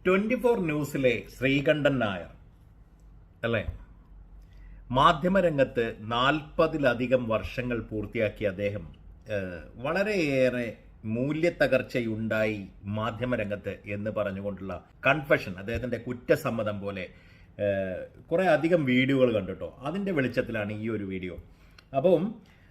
24 ന്യൂസിലെ ശ്രീകണ്ഠൻ നായർ അല്ലേ? മാധ്യമരംഗത്ത് 40-ലധികം വർഷങ്ങൾ പൂർത്തിയാക്കിയ അദ്ദേഹം വളരെയേറെ മൂല്യത്തകർച്ചയുണ്ടായി മാധ്യമരംഗത്ത് എന്ന് പറഞ്ഞുകൊണ്ടുള്ള കൺഫെഷൻ, അദ്ദേഹത്തിന്റെ കുറ്റസമ്മതം പോലെ കുറെ അധികം വീഡിയോകൾ കണ്ടിട്ടോ. അതിന്റെ വെളിച്ചത്തിലാണ് ഈ ഒരു വീഡിയോ. അപ്പം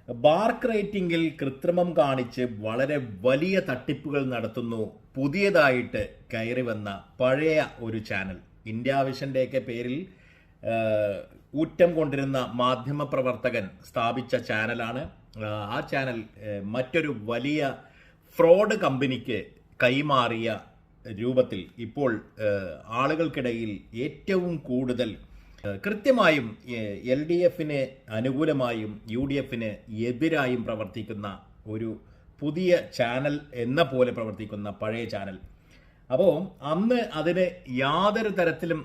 ബാർക്ക് റേറ്റിംഗിൽ കൃത്രിമം കാണിച്ച് വളരെ വലിയ തട്ടിപ്പുകൾ നടത്തുന്നു പുതിയതായിട്ട് കയറി വന്ന പഴയ ഒരു ചാനൽ. ഇന്ത്യ വിഷന്റെയൊക്കെ പേരിൽ ഊറ്റം കൊണ്ടിരുന്ന മാധ്യമ പ്രവർത്തകൻ സ്ഥാപിച്ച ചാനലാണ്. ആ ചാനൽ മറ്റൊരു വലിയ ഫ്രോഡ് കമ്പനിക്ക് കൈമാറിയ രൂപത്തിൽ ഇപ്പോൾ ആളുകൾക്കിടയിൽ ഏറ്റവും കൂടുതൽ കൃത്യമായും LDFന് അനുകൂലമായും UDFന് എതിരായും പ്രവർത്തിക്കുന്ന ഒരു പുതിയ ചാനൽ എന്ന പോലെ പ്രവർത്തിക്കുന്ന പഴയ ചാനൽ. അപ്പോൾ അന്ന് അതിന് യാതൊരു തരത്തിലും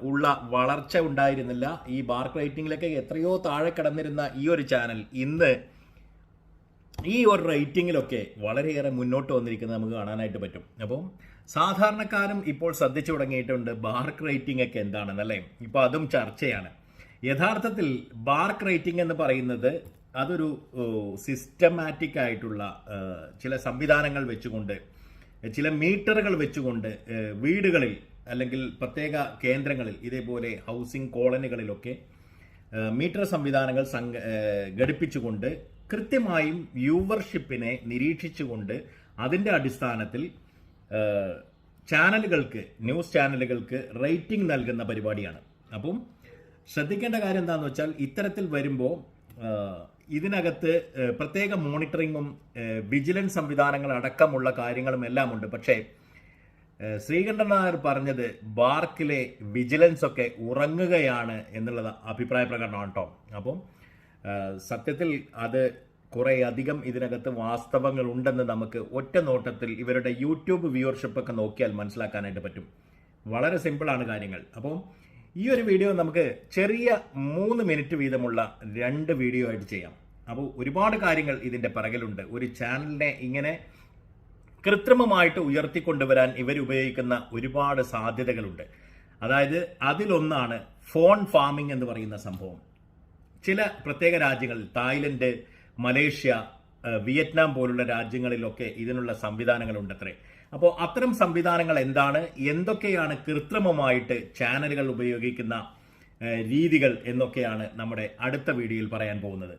ഉള്ള വളർച്ച ഉണ്ടായിരുന്നില്ല. ഈ ബാർക്ക് റേറ്റിംഗിലൊക്കെ എത്രയോ താഴെ കടന്നിരുന്ന ഈ ഒരു ചാനൽ ഇന്ന് ഈ ഒരു റേറ്റിംഗിലൊക്കെ വളരെയേറെ മുന്നോട്ട് വന്നിരിക്കുന്നത് നമുക്ക് കാണാനായിട്ട് പറ്റും. അപ്പോൾ സാധാരണക്കാരും ഇപ്പോൾ ശ്രദ്ധിച്ചു തുടങ്ങിയിട്ടുണ്ട് ബാർക്ക് റേറ്റിംഗ് ഒക്കെ എന്താണെന്നല്ലേ. ഇപ്പോൾ അതും ചർച്ചയാണ്. യഥാർത്ഥത്തിൽ ബാർക്ക് റേറ്റിംഗ് എന്ന് പറയുന്നത് അതൊരു സിസ്റ്റമാറ്റിക് ആയിട്ടുള്ള ചില സംവിധാനങ്ങൾ വെച്ചുകൊണ്ട്, ചില മീറ്ററുകൾ വെച്ചുകൊണ്ട് വീടുകളിൽ അല്ലെങ്കിൽ പ്രത്യേക കേന്ദ്രങ്ങളിൽ, ഇതേപോലെ ഹൗസിംഗ് കോളനികളിലൊക്കെ മീറ്റർ സംവിധാനങ്ങൾ ഘടിപ്പിച്ചുകൊണ്ട് കൃത്യമായും വ്യൂവർഷിപ്പിനെ നിരീക്ഷിച്ചുകൊണ്ട് അതിൻ്റെ അടിസ്ഥാനത്തിൽ ചാനലുകൾക്ക്, ന്യൂസ് ചാനലുകൾക്ക് റേറ്റിംഗ് നൽകുന്ന പരിപാടിയാണ്. അപ്പം ശ്രദ്ധിക്കേണ്ട കാര്യം എന്താണെന്ന് വെച്ചാൽ, ഇത്തരത്തിൽ വരുമ്പോൾ ഇതിനകത്ത് പ്രത്യേക മോണിറ്ററിങ്ങും വിജിലൻസ് സംവിധാനങ്ങൾ അടക്കമുള്ള കാര്യങ്ങളും എല്ലാം ഉണ്ട്. പക്ഷേ ശ്രീകണ്ഠൻ നായർ പറഞ്ഞത് ബാർക്കിലെ വിജിലൻസ് ഒക്കെ ഉറങ്ങുകയാണ് എന്നുള്ളത് അഭിപ്രായ പ്രകടനമാണ് കേട്ടോ. അപ്പം സത്യത്തിൽ അത് കുറെ അധികം ഇതിനകത്ത് വാസ്തവങ്ങൾ ഉണ്ടെന്ന് നമുക്ക് ഒറ്റ നോട്ടത്തിൽ ഇവരുടെ യൂട്യൂബ് വ്യൂവർഷിപ്പ് ഒക്കെ നോക്കിയാൽ മനസ്സിലാക്കാനായിട്ട് പറ്റും. വളരെ സിമ്പിളാണ് കാര്യങ്ങൾ. അപ്പം ഈ ഒരു വീഡിയോ നമുക്ക് ചെറിയ 3 മിനിറ്റ് വീതമുള്ള 2 വീഡിയോ ആയിട്ട് ചെയ്യാം. അപ്പോൾ ഒരുപാട് കാര്യങ്ങൾ ഇതിന്റെ പിറകിലുണ്ട്. ഒരു ചാനലിനെ ഇങ്ങനെ കൃത്രിമമായിട്ട് ഉയർത്തിക്കൊണ്ടുവരാൻ ഇവരുപയോഗിക്കുന്ന ഒരുപാട് സാധ്യതകളുണ്ട്. അതായത് അതിലൊന്നാണ് ഫോൺ ഫാമിംഗ് എന്ന് പറയുന്ന സംഭവം. ചില പ്രത്യേക രാജ്യങ്ങളിൽ, തായ്ലൻഡ്, മലേഷ്യ, വിയറ്റ്നാം പോലുള്ള രാജ്യങ്ങളിലൊക്കെ ഇതിനുള്ള സംവിധാനങ്ങളുണ്ടത്രേ. അപ്പോൾ അത്തരം സംവിധാനങ്ങൾ എന്താണ്, എന്തൊക്കെയാണ് കൃത്രിമമായിട്ട് ചാനലുകൾ ഉപയോഗിക്കുന്ന രീതികൾ എന്നൊക്കെയാണ് നമ്മുടെ അടുത്ത വീഡിയോയിൽ പറയാൻ പോകുന്നത്.